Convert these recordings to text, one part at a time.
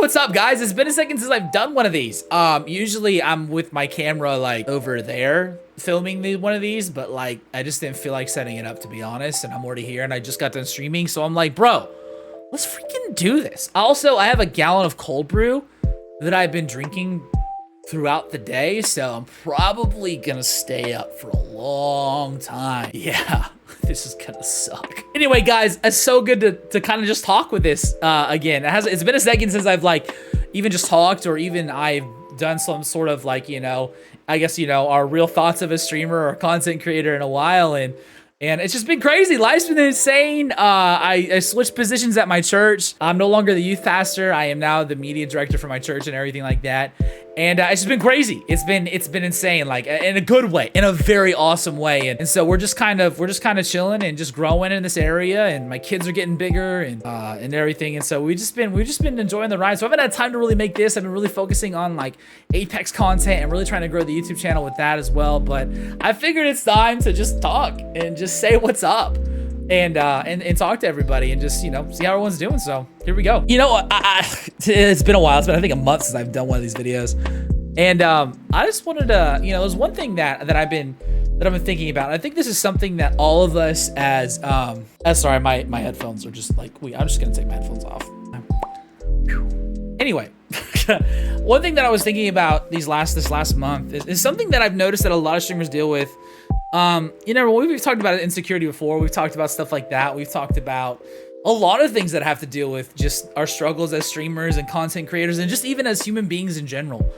what's up, guys? It's been a second since I've done one of these. Usually I'm with my camera like over there filming one of these, but like I just didn't feel like setting it up, to be honest, and I'm already here and I just got done streaming, so I'm like, bro, let's freaking do this. Also, I have a gallon of cold brew that I've been drinking throughout the day, so I'm probably gonna stay up for a long time. Yeah, this is gonna suck. Anyway, guys, it's so good to kind of just talk with this again. It's been a second since I've like even just talked, or even I've done some sort of like, you know, I guess, you know, our real thoughts of a streamer or content creator in a while, and it's just been crazy. Life's been insane. I switched positions at my church. I'm no longer the youth pastor. I am now the media director for my church and everything like that. And it's just been crazy. It's been insane, like in a good way, in a very awesome way. And so we're just kind of chilling and just growing in this area. And my kids are getting bigger and everything. And so we've just been enjoying the ride. So I haven't had time to really make this. I've been really focusing on like Apex content and really trying to grow the YouTube channel with that as well. But I figured it's time to just talk and just say what's up. And talk to everybody and just, you know, see how everyone's doing. So here we go. You know, it's been a while. It's been, I think, a month since I've done one of these videos. And I just wanted to, you know, there's one thing that I've been thinking about. I think this is something that all of us as sorry, my headphones are just like, I'm just gonna take my headphones off. Anyway, one thing that I was thinking about this last month is something that I've noticed that a lot of streamers deal with. You know, we've talked about insecurity before. We've talked about stuff like that. We've talked about a lot of things that have to deal with just our struggles as streamers and content creators, and just even as human beings in general.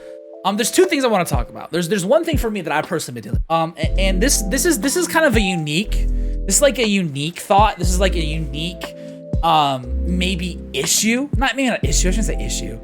There's two things I want to talk about. There's one thing for me that I personally been dealing with. And this is kind of a unique thought. This is like a unique, maybe issue. Not maybe not issue. I shouldn't say issue.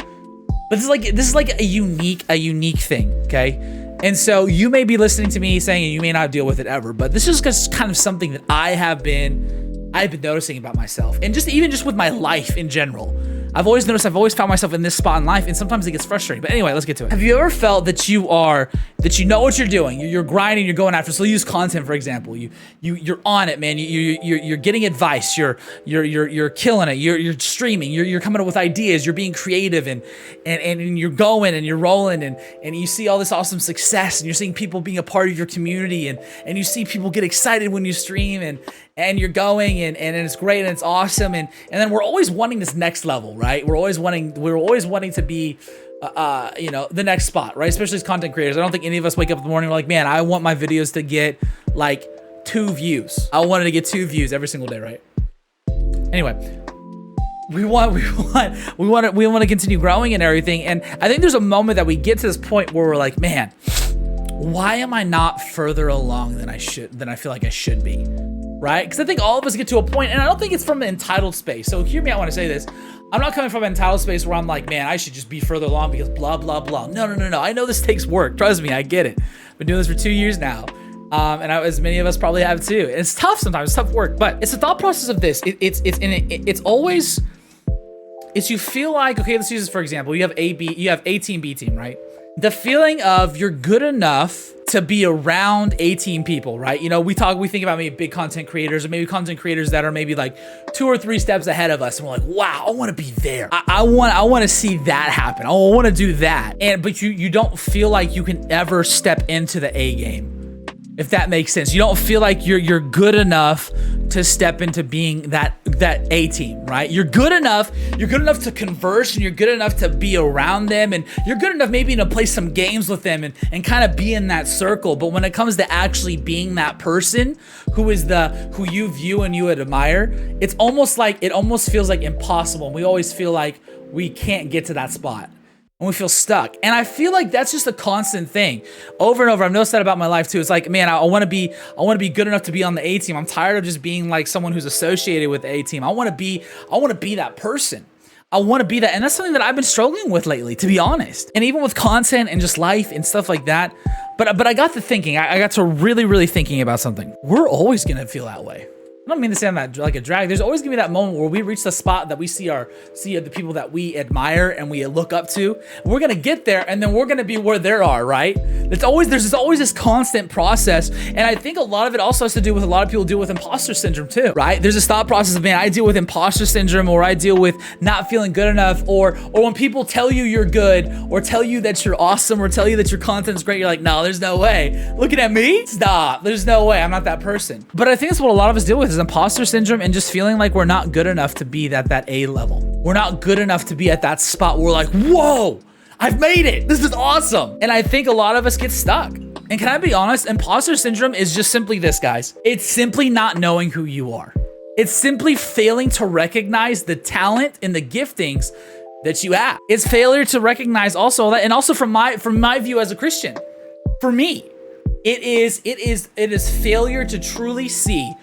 But this is like a unique thing. Okay. And so you may be listening to me saying, and you may not deal with it ever, but this is just kind of something that I've been noticing about myself, and even just with my life in general. I've always found myself in this spot in life, and sometimes it gets frustrating. But anyway, let's get to it. Have you ever felt that you know what you're doing? You're grinding, you're going after. So use content, for example. You're on it, man. You're getting advice. You're killing it. You're streaming. You're coming up with ideas. You're being creative, and you're going and you're rolling, and you see all this awesome success, and you're seeing people being a part of your community, and you see people get excited when you stream, and you're going, and it's great and it's awesome, and then we're always wanting this next level, right? We're always wanting to be you know, the next spot, right? Especially as content creators. I don't think any of us wake up in the morning and we're like, man, I want my videos to get like 2 views. I wanted to get 2 views every single day, right? Anyway, we want to continue growing and everything, and I think there's a moment that we get to this point where we're like, man, why am I not further along than I feel like I should be? Right? Because I think all of us get to a point, and I don't think it's from an entitled space. So hear me, I want to say this. I'm not coming from an entitled space where I'm like, man, I should just be further along because blah, blah, blah. No. I know this takes work. Trust me, I get it. I've been doing this for 2 years now. And as many of us probably have too. And it's tough sometimes, it's tough work, but it's the thought process of this. It's always, you feel like, okay, let's use this for example. You have A team, B team, right? The feeling of you're good enough to be around 18 people, right? You know, we think about maybe big content creators, or maybe content creators that are maybe like 2 or 3 steps ahead of us, and we're like, wow, I want to be there. I want to see that happen. I want to do that. But you don't feel like you can ever step into the A game, if that makes sense. You don't feel like you're good enough to step into being that A team, right? You're good enough to converse, and you're good enough to be around them, and you're good enough maybe to play some games with them and kind of be in that circle. But when it comes to actually being that person who you view and you admire, it almost feels like impossible. And we always feel like we can't get to that spot. And we feel stuck. And I feel like that's just a constant thing over and over. I've noticed that about my life too. It's like, man, I want to be good enough to be on the A team. I'm tired of just being like someone who's associated with the A team. I want to be that person. I want to be that. And that's something that I've been struggling with lately, to be honest. And even with content and just life and stuff like that. But I got to thinking, I got to really, really thinking about something. We're always going to feel that way. I don't mean to sound that like a drag. There's always gonna be that moment where we reach the spot that we see the people that we admire and we look up to. We're gonna get there, and then we're gonna be where they are, right? There's always this constant process, and I think a lot of it also has to do with a lot of people deal with imposter syndrome too, right? There's this thought process of, man, I deal with imposter syndrome, or I deal with not feeling good enough, or when people tell you you're good, or tell you that you're awesome, or tell you that your content's great, you're like, no, there's no way. Looking at me? Stop. There's no way. I'm not that person. But I think that's what a lot of us deal with, is imposter syndrome, and just feeling like we're not good enough to be at that A level. We're not good enough to be at that spot where we're like, whoa, I've made it. This is awesome. And I think a lot of us get stuck. And can I be honest? Imposter syndrome is just simply this, guys. It's simply not knowing who you are. It's simply failing to recognize the talent and the giftings that you have. It's failure to recognize also that, and also from my view as a Christian, for me, it is failure to truly see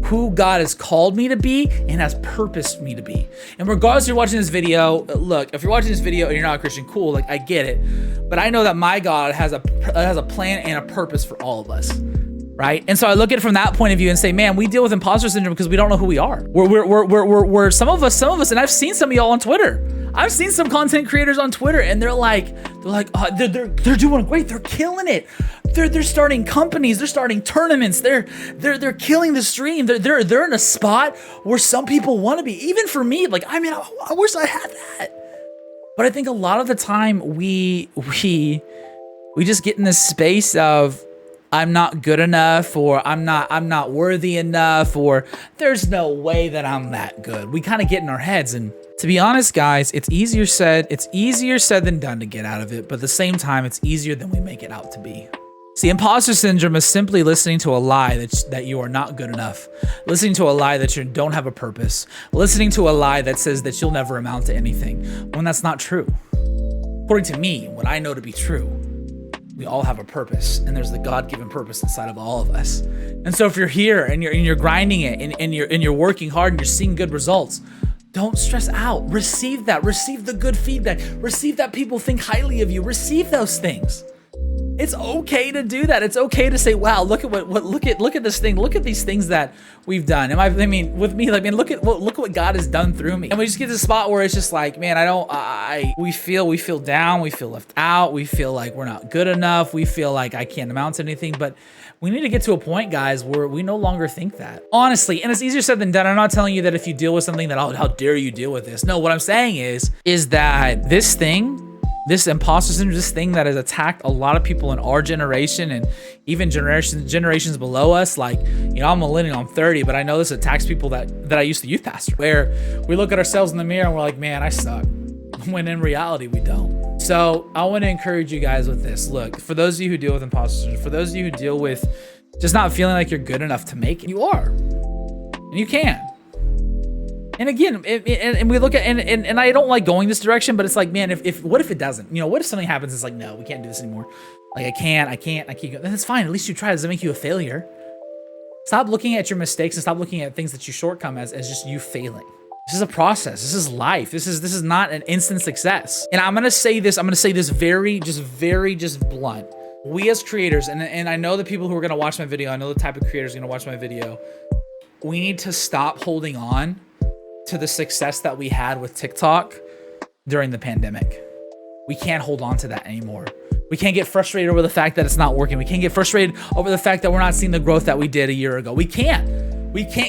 who God has called me to be and has purposed me to be. And regardless if you're watching this video, look, if you're watching this video and you're not a Christian, cool, like I get it. But I know that my God has a plan and a purpose for all of us, right? And so I look at it from that point of view and say, man, we deal with imposter syndrome because we don't know who we are. We're some of us, and I've seen some of y'all on Twitter. I've seen some content creators on Twitter, and they're like, they're doing great. They're killing it. They're starting companies. They're starting tournaments. They're killing the stream. They're in a spot where some people want to be. Even for me, like, I mean, I wish I had that. But I think a lot of the time we just get in this space of, I'm not good enough, or I'm not worthy enough, or there's no way that I'm that good. We kind of get in our heads, and to be honest, guys, it's easier said than done to get out of it, but at the same time, it's easier than we make it out to be. See, imposter syndrome is simply listening to a lie that you are not good enough, listening to a lie that you don't have a purpose, listening to a lie that says that you'll never amount to anything, when that's not true. According to me, what I know to be true, we all have a purpose, and there's the God-given purpose inside of all of us. And so if you're here and you're grinding it and you're working hard and you're seeing good results, don't stress out. Receive that. Receive the good feedback. Receive that people think highly of you. Receive those things. It's okay to do that. It's okay to say, "Wow, look at this thing. Look at these things that we've done." And look at what God has done through me. And we just get to the spot where it's just like, man, we feel down. We feel left out. We feel like we're not good enough. We feel like I can't amount to anything. But we need to get to a point, guys, where we no longer think that. Honestly, and it's easier said than done. I'm not telling you that if you deal with something that, oh, how dare you deal with this? No, what I'm saying is that this imposter syndrome, this thing that has attacked a lot of people in our generation and even generations below us. Like, you know, I'm a millennial, I'm 30, but I know this attacks people that I used to youth pastor, where we look at ourselves in the mirror and we're like, man, I suck. When in reality, we don't. So I want to encourage you guys with this. Look, for those of you who deal with imposter syndrome, for those of you who deal with just not feeling like you're good enough to make it, you are, and you can. And again, and we look at, and I don't like going this direction, but it's like, man, what if it doesn't? You know, what if something happens? It's like, no, we can't do this anymore. Like, I can't. Then that's fine. At least you tried. Does that make you a failure? Stop looking at your mistakes and stop looking at things that you shortcome as just you failing. This is a process. This is life. This is not an instant success. And I'm gonna say this very blunt. We as creators, and I know the people who are gonna watch my video, I know the type of creators are gonna watch my video. We need to stop holding on to the success that we had with TikTok during the pandemic. We can't hold on to that anymore. We can't get frustrated over the fact that it's not working. We can't get frustrated over the fact that we're not seeing the growth that we did a year ago. We can't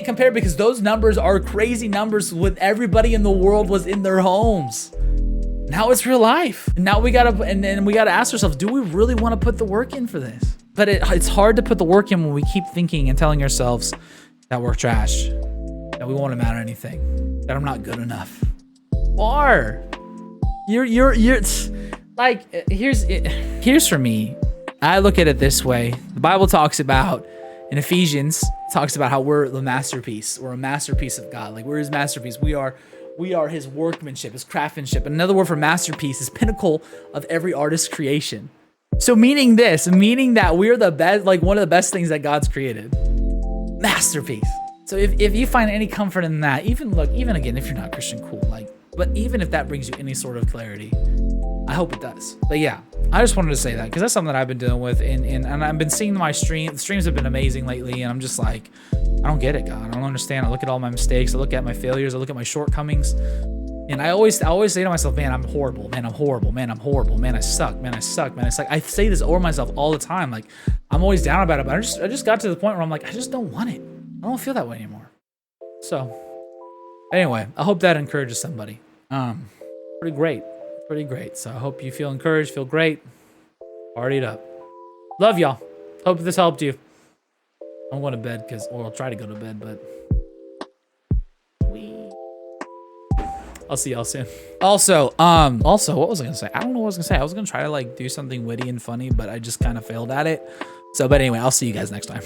compare, because those numbers are crazy numbers when everybody in the world was in their homes. Now it's real life. Now we gotta ask ourselves, do we really want to put the work in for this? But it's hard to put the work in when we keep thinking and telling ourselves that we're trash, that we won't amount to anything, that I'm not good enough. You're like, here's for me. I look at it this way. The Bible talks about, in Ephesians, talks about how we're the masterpiece. We're a masterpiece of God. Like, we're his masterpiece. We are his workmanship, his craftsmanship. Another word for masterpiece is pinnacle of every artist's creation. So meaning that we're the best, like one of the best things that God's created. Masterpiece. So if you find any comfort in that, even again, if you're not Christian, cool. But even if that brings you any sort of clarity, I hope it does. But yeah, I just wanted to say that because that's something that I've been dealing with, and I've been seeing my streams have been amazing lately, and I'm just like, I don't get it, God. I don't understand. I look at all my mistakes. I look at my failures. I look at my shortcomings. And I always say to myself, man, I'm horrible. Man, I'm horrible. Man, I'm horrible. Man, I suck. Man, I suck. Man, it's like I say this over myself all the time. Like I'm always down about it, but I just got to the point where I'm like, I just don't want it. I don't feel that way anymore. So anyway, I hope that encourages somebody. Pretty great. Pretty great. So I hope you feel encouraged, feel great. Party it up. Love y'all. Hope this helped you. I'm going to bed or I'll try to go to bed, but I'll see y'all soon. Also, what was I gonna say? I don't know what I was gonna say. I was gonna try to like do something witty and funny, but I just kind of failed at it. So, but anyway, I'll see you guys next time.